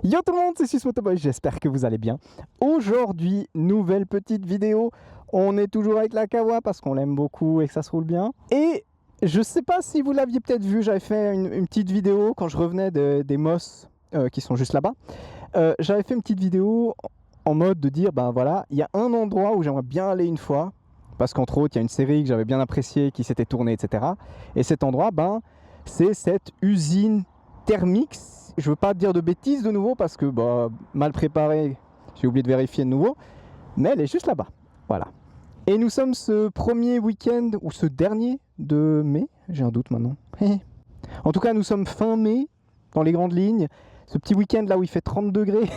Yo tout le monde, c'est Susmotoboy, j'espère que vous allez bien. Aujourd'hui, nouvelle petite vidéo. On est toujours avec la Kawa parce qu'on l'aime beaucoup et que ça se roule bien. Et je sais pas si vous l'aviez peut-être vu, j'avais fait une petite vidéo quand je revenais des Moss qui sont juste là-bas. J'avais fait une petite vidéo en mode de dire, ben voilà, il y a un endroit où j'aimerais bien aller une fois. Parce qu'entre autres, il y a une série que j'avais bien appréciée qui s'était tournée, etc. Et cet endroit, ben, c'est cette usine Thermix. Je veux pas dire de bêtises de nouveau parce que bah, mal préparé, j'ai oublié de vérifier de nouveau, mais elle est juste là-bas. Voilà. Et nous sommes ce premier week-end ou ce dernier de mai, j'ai un doute maintenant. En tout cas, nous sommes fin mai dans les grandes lignes. Ce petit week-end là où il fait 30 degrés.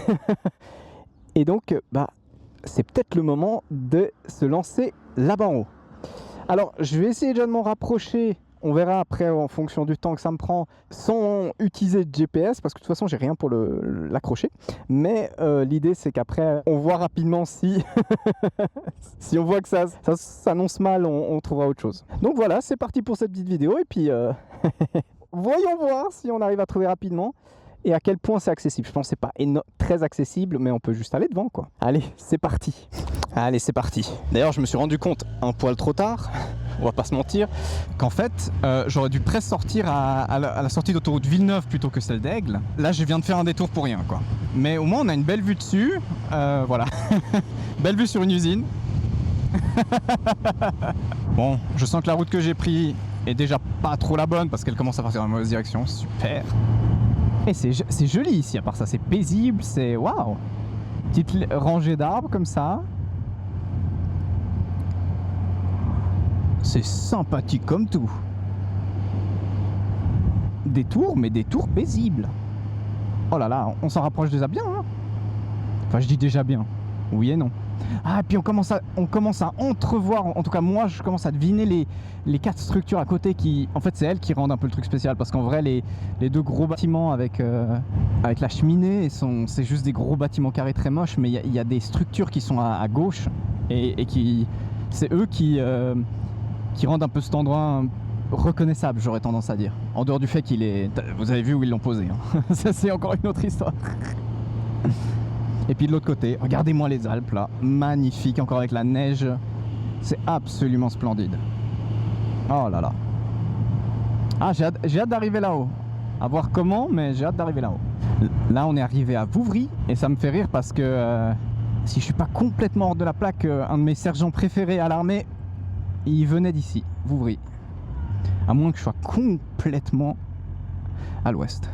Et donc, bah, c'est peut-être le moment de se lancer là-bas en haut. Alors, je vais essayer déjà de m'en rapprocher. On verra après en fonction du temps que ça me prend sans utiliser de GPS parce que de toute façon j'ai rien pour l'accrocher. Mais l'idée c'est qu'après on voit rapidement si, si on voit que ça s'annonce mal, on trouvera autre chose. Donc voilà, c'est parti pour cette petite vidéo et puis voyons voir si on arrive à trouver rapidement et à quel point c'est accessible. Je pense que c'est pas très accessible mais on peut juste aller devant quoi. Allez, c'est parti. Allez, c'est parti. D'ailleurs je me suis rendu compte un poil trop tard, on va pas se mentir, qu'en fait j'aurais dû presque sortir à la sortie d'autoroute Villeneuve plutôt que celle d'Aigle. Là je viens de faire un détour pour rien quoi. Mais au moins on a une belle vue dessus, voilà. Belle vue sur une usine. Bon, je sens que la route que j'ai prise est déjà pas trop la bonne parce qu'elle commence à partir dans la mauvaise direction, super. Et c'est joli ici, à part ça c'est paisible, c'est waouh. Petite rangée d'arbres comme ça. C'est sympathique comme tout. Des tours, mais des tours paisibles. Oh là là, on s'en rapproche déjà bien. Hein, enfin, je dis déjà bien. Oui et non. Ah, et puis on commence à entrevoir, en tout cas moi je commence à deviner les quatre structures à côté qui... En fait c'est elles qui rendent un peu le truc spécial parce qu'en vrai les deux gros bâtiments avec la cheminée, c'est juste des gros bâtiments carrés très moches, mais il y a des structures qui sont à gauche et qui... C'est eux qui rendent un peu cet endroit reconnaissable, j'aurais tendance à dire. En dehors du fait qu'il est... Vous avez vu où ils l'ont posé, hein. Ça c'est encore une autre histoire. Et puis de l'autre côté, regardez-moi les Alpes là, magnifique, encore avec la neige, c'est absolument splendide. Oh là là. Ah, j'ai hâte d'arriver là-haut. À voir comment, mais j'ai hâte d'arriver là-haut. Là, on est arrivé à Vouvry, et ça me fait rire parce que si je suis pas complètement hors de la plaque, un de mes sergents préférés à l'armée, il venait d'ici, Vouvry. À moins que je sois complètement à l'ouest.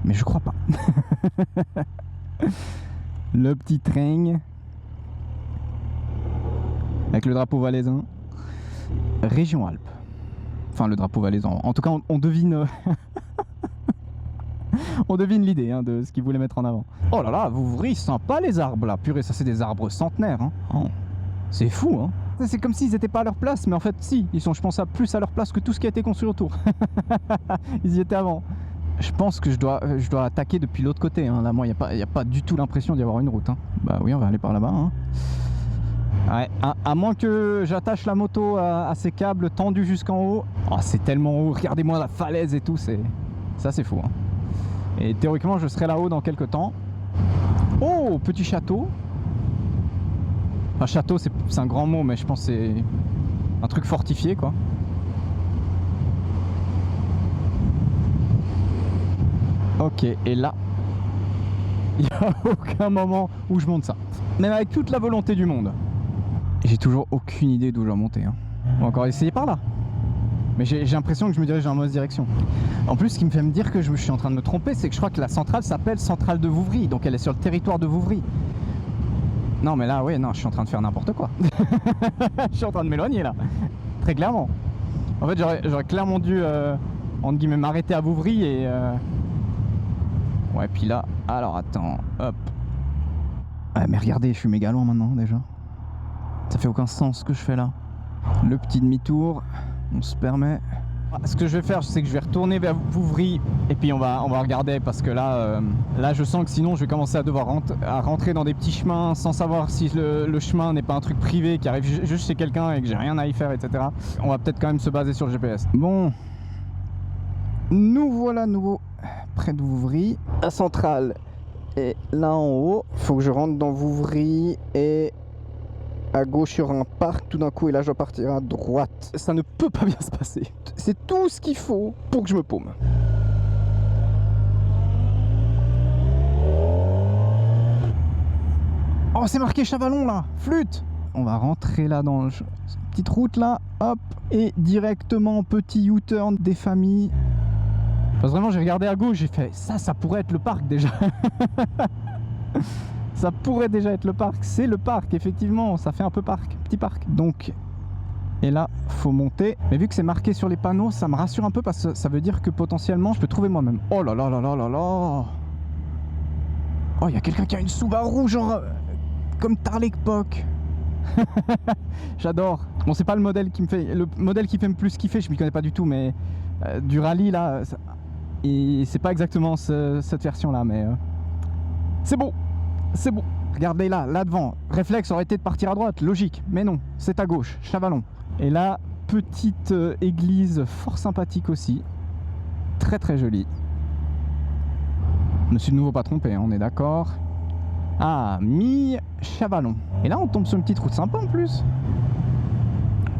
Mais je crois pas. Le petit train avec le drapeau valaisan, région Alpes. Enfin le drapeau valaisan. En tout cas on devine on devine l'idée hein, de ce qu'ils voulaient mettre en avant. Oh là là, Vouvry, sympa les arbres là. Purée, ça c'est des arbres centenaires. Hein. Oh, c'est fou hein. C'est comme s'ils n'étaient pas à leur place, mais en fait si, ils sont je pense plus à leur place que tout ce qui a été construit autour. Ils y étaient avant. Je pense que je dois attaquer depuis l'autre côté. Hein. Là, moi, il n'y a pas du tout l'impression d'y avoir une route. Hein. Bah oui, on va aller par là-bas. Hein. Ouais, à moins que j'attache la moto à ces câbles tendus jusqu'en haut. Oh, c'est tellement haut. Regardez-moi la falaise et tout. Ça, c'est fou. Hein. Et théoriquement, je serai là-haut dans quelques temps. Oh, petit château. Enfin, château, c'est un grand mot, mais je pense que c'est un truc fortifié, quoi. Ok, et là, il n'y a aucun moment où je monte ça. Même avec toute la volonté du monde. J'ai toujours aucune idée d'où je dois monter. Hein. On va encore essayer par là. Mais j'ai l'impression que je me dirige dans la mauvaise direction. En plus, ce qui me fait me dire que je suis en train de me tromper, c'est que je crois que la centrale s'appelle Centrale de Vouvry. Donc elle est sur le territoire de Vouvry. Non, mais là, ouais, non, je suis en train de faire n'importe quoi. Je suis en train de m'éloigner là. Très clairement. En fait, j'aurais clairement dû, entre guillemets, m'arrêter à Vouvry et... Ouais, puis là, alors attends, hop. Ah, mais regardez, je suis méga loin maintenant déjà. Ça fait aucun sens ce que je fais là. Le petit demi-tour, on se permet. Ce que je vais faire, c'est que je vais retourner vers Vouvry et puis on va regarder parce que là, là je sens que sinon je vais commencer à devoir rentrer dans des petits chemins sans savoir si le chemin n'est pas un truc privé qui arrive juste chez quelqu'un et que j'ai rien à y faire, etc. On va peut-être quand même se baser sur le GPS. Bon, nous voilà nouveau près de Vouvry. La centrale Et là en haut, faut que je rentre dans Vouvry et à gauche il y aura un parc tout d'un coup et là je dois partir à droite. Ça ne peut pas bien se passer. C'est tout ce qu'il faut pour que je me paume. Oh, c'est marqué Chavalon là, flûte. On va rentrer là dans cette petite route là, hop, et directement petit U-turn des familles. Parce que vraiment j'ai regardé à gauche, j'ai fait ça pourrait être le parc déjà. Ça pourrait déjà être le parc, c'est le parc effectivement, ça fait un peu parc, petit parc. Donc, et là, faut monter. Mais vu que c'est marqué sur les panneaux, ça me rassure un peu parce que ça veut dire que potentiellement je peux trouver moi-même. Oh là là là là là là. Oh, il y a quelqu'un qui a une Subaru genre comme Tarlek Poc. J'adore. Bon, c'est pas le modèle qui me fait le plus kiffer, je m'y connais pas du tout, mais du rallye là, et c'est pas exactement cette version là, mais c'est beau, c'est beau. Regardez là, là devant, réflexe aurait été de partir à droite, logique, mais non, c'est à gauche, Chavalon. Et là, petite église fort sympathique aussi, très très jolie. Je me suis de nouveau pas trompé, hein, on est d'accord. Ah, mi-Chavalon. Et là, on tombe sur une petite route sympa en plus.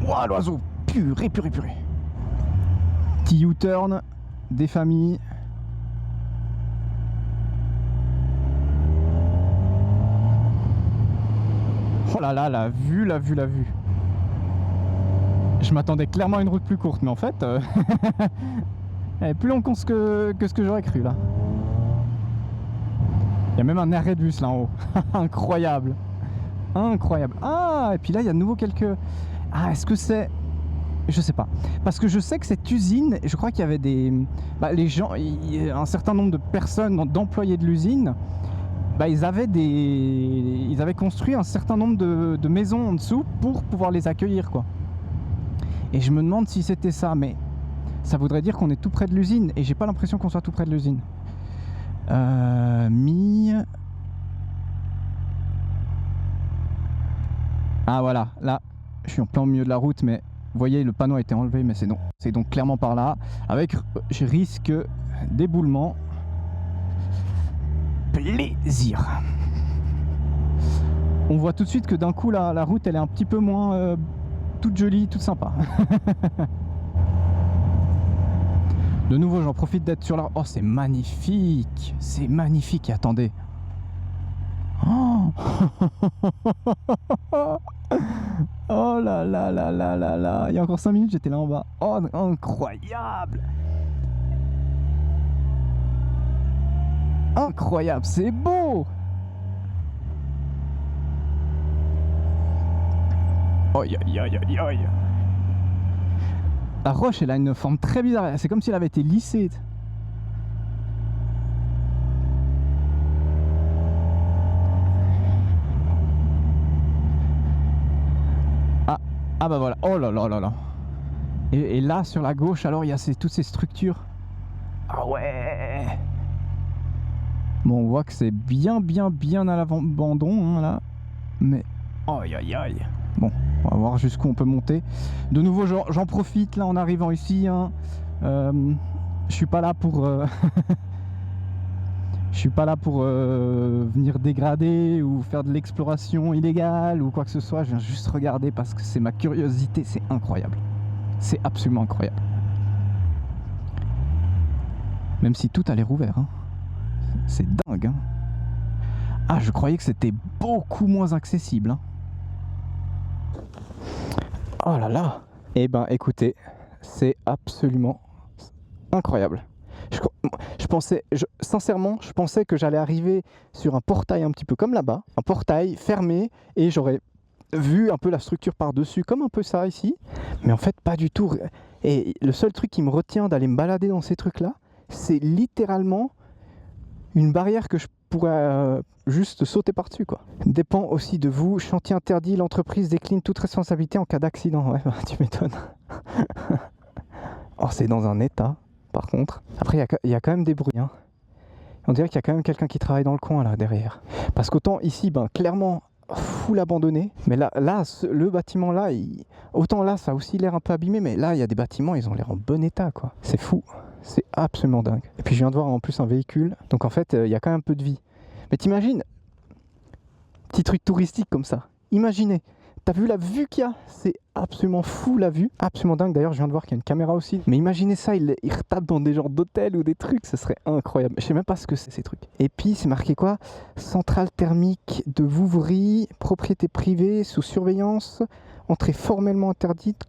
Ouah, l'oiseau, purée, purée, purée. Petit U-turn, des familles. Oh là là, la vue, la vue, la vue. Je m'attendais clairement à une route plus courte, mais en fait, elle est plus longue que ce que j'aurais cru là. Il y a même un arrêt de bus là en haut. Incroyable. Incroyable. Ah, et puis là, il y a de nouveau quelques... Ah, est-ce que c'est... Je sais pas. Parce que je sais que cette usine, je crois qu'il y avait des... les gens, un certain nombre de personnes, d'employés de l'usine, ils avaient construit un certain nombre de maisons en dessous pour pouvoir les accueillir, quoi. Et je me demande si c'était ça, mais ça voudrait dire qu'on est tout près de l'usine, et j'ai pas l'impression qu'on soit tout près de l'usine. Ah voilà, là, je suis en plein au milieu de la route, mais vous voyez, le panneau a été enlevé, mais c'est non. C'est donc clairement par là, avec risque d'éboulement. Plaisir. On voit tout de suite que d'un coup, la route, elle est un petit peu moins toute jolie, toute sympa. De nouveau, j'en profite d'être sur la... Oh, c'est magnifique. C'est magnifique. Et attendez. Oh, oh là là là là là là. Il y a encore 5 minutes, j'étais là en bas. Oh, incroyable. Incroyable, c'est beau. Aïe aïe aïe aïe aïe. La roche, elle a une forme très bizarre. C'est comme si elle avait été lissée. Ah bah voilà. Oh là là là là. Et là, sur la gauche, alors, il y a toutes ces structures. Ah ouais. Bon, on voit que c'est bien à l'abandon, hein, là. Mais... Aïe aïe aïe. Bon, on va voir jusqu'où on peut monter. De nouveau, j'en profite là en arrivant ici. Hein. Je suis pas là pour... je suis pas là pour venir dégrader ou faire de l'exploration illégale ou quoi que ce soit. Je viens juste regarder parce que c'est ma curiosité. C'est incroyable. C'est absolument incroyable. Même si tout a l'air ouvert. Hein. C'est dingue. Hein. Ah, je croyais que c'était beaucoup moins accessible. Hein. Oh là là. Eh ben écoutez, c'est absolument incroyable. Sincèrement, je pensais que j'allais arriver sur un portail un petit peu comme là-bas, un portail fermé, et j'aurais vu un peu la structure par-dessus, comme un peu ça ici, mais en fait pas du tout. Et le seul truc qui me retient d'aller me balader dans ces trucs-là, c'est littéralement une barrière que je pourrais juste sauter par-dessus, quoi. Dépend aussi de vous, chantier interdit, l'entreprise décline toute responsabilité en cas d'accident. Ouais, bah, tu m'étonnes. Oh, c'est dans un état. Par contre, après il y a quand même des bruits, hein. On dirait qu'il y a quand même quelqu'un qui travaille dans le coin là derrière. Parce qu'autant ici, clairement, full abandonné. Mais là le bâtiment là, autant là ça a aussi l'air un peu abîmé, mais là il y a des bâtiments, ils ont l'air en bon état, quoi. C'est fou, c'est absolument dingue. Et puis je viens de voir en plus un véhicule, donc en fait il y a quand même un peu de vie. Mais t'imagines, petit truc touristique comme ça. Imaginez, t'as vu la vue qu'il y a? C'est absolument fou la vue, absolument dingue. D'ailleurs, je viens de voir qu'il y a une caméra aussi. Mais imaginez ça, il retape dans des genres d'hôtels ou des trucs, ce serait incroyable. Je sais même pas ce que c'est ces trucs. Et puis, c'est marqué quoi? Centrale thermique de Vouvry, propriété privée, sous surveillance, entrée formellement interdite.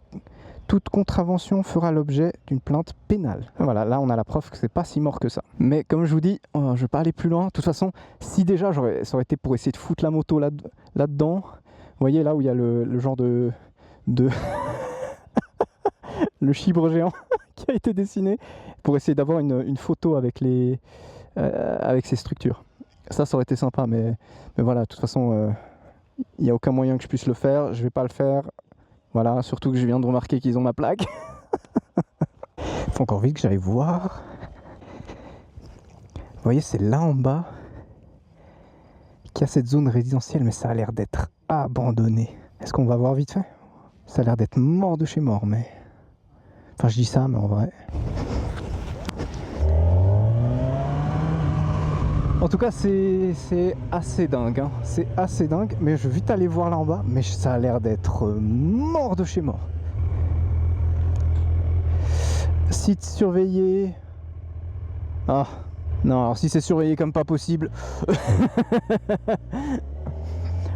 Toute contravention fera l'objet d'une plainte pénale. Voilà, là on a la preuve que c'est pas si mort que ça. Mais comme je vous dis, je vais pas aller plus loin. De toute façon, si déjà ça aurait été pour essayer de foutre la moto là-dedans, vous voyez là où il y a le genre de le chibre géant qui a été dessiné pour essayer d'avoir une photo avec avec ces structures. Ça aurait été sympa, mais voilà, de toute façon, il n'y a aucun moyen que je puisse le faire. Je vais pas le faire. Voilà, surtout que je viens de remarquer qu'ils ont ma plaque. Faut encore vite que j'aille voir. Vous voyez, c'est là en bas qu'il y a cette zone résidentielle, mais ça a l'air d'être abandonné. Est-ce qu'on va voir vite fait? Ça a l'air d'être mort de chez mort, mais... Enfin, je dis ça, mais en vrai... En tout cas, c'est assez dingue, hein. C'est assez dingue, mais je vais vite aller voir là en bas, mais ça a l'air d'être mort de chez mort. Site surveillé. Ah, non, alors si c'est surveillé comme pas possible,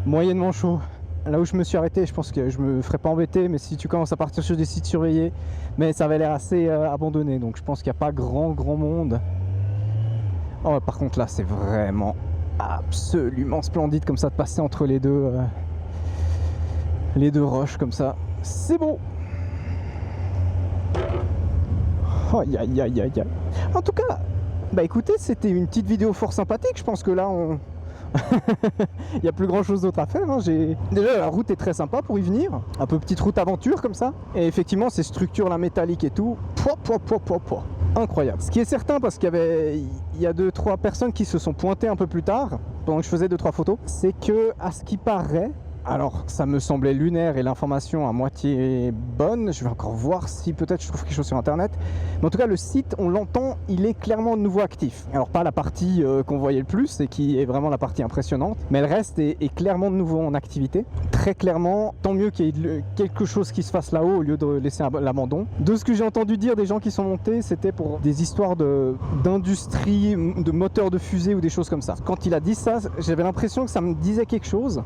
moyennement chaud. Là où je me suis arrêté, je pense que je me ferais pas embêter, mais si tu commences à partir sur des sites surveillés, mais ça avait l'air assez abandonné, donc je pense qu'il n'y a pas grand monde. Oh, par contre là c'est vraiment absolument splendide comme ça de passer entre les deux roches comme ça. C'est beau. Oh, aïe aïe aïe aïe. En tout cas, bah écoutez, c'était une petite vidéo fort sympathique. Je pense que là on... il n'y a plus grand chose d'autre à faire, hein. Déjà la route est très sympa pour y venir. Un peu petite route aventure comme ça. Et effectivement ces structures là métalliques et tout, incroyable. Ce qui est certain, parce qu'il y a 2-3 personnes qui se sont pointées un peu plus tard pendant que je faisais 2-3 photos, c'est que à ce qui paraît, alors ça me semblait lunaire et l'information à moitié bonne, je vais encore voir si peut-être je trouve quelque chose sur internet, mais en tout cas le site, on l'entend, il est clairement de nouveau actif. Alors pas la partie qu'on voyait le plus et qui est vraiment la partie impressionnante, mais le reste est clairement de nouveau en activité. Très clairement, tant mieux qu'il y ait quelque chose qui se fasse là-haut au lieu de laisser l'abandon. De ce que j'ai entendu dire des gens qui sont montés, c'était pour des histoires d'industrie, de moteurs de fusée ou des choses comme ça. Quand il a dit ça, j'avais l'impression que ça me disait quelque chose,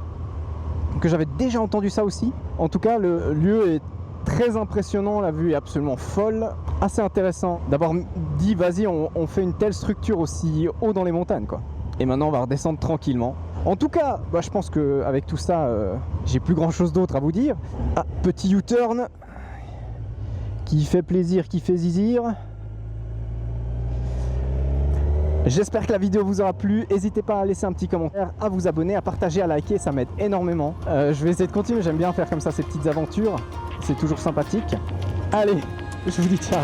que j'avais déjà entendu ça aussi. En tout cas, le lieu est très impressionnant, la vue est absolument folle, assez intéressant d'avoir dit vas-y on fait une telle structure aussi haut dans les montagnes quoi. Et maintenant on va redescendre tranquillement. En tout cas, bah, je pense qu'avec tout ça, j'ai plus grand chose d'autre à vous dire. Ah, petit U-turn qui fait plaisir, qui fait zizir. J'espère que la vidéo vous aura plu. N'hésitez pas à laisser un petit commentaire, à vous abonner, à partager, à liker, ça m'aide énormément. Je vais essayer de continuer, j'aime bien faire comme ça ces petites aventures. C'est toujours sympathique. Allez, je vous dis ciao.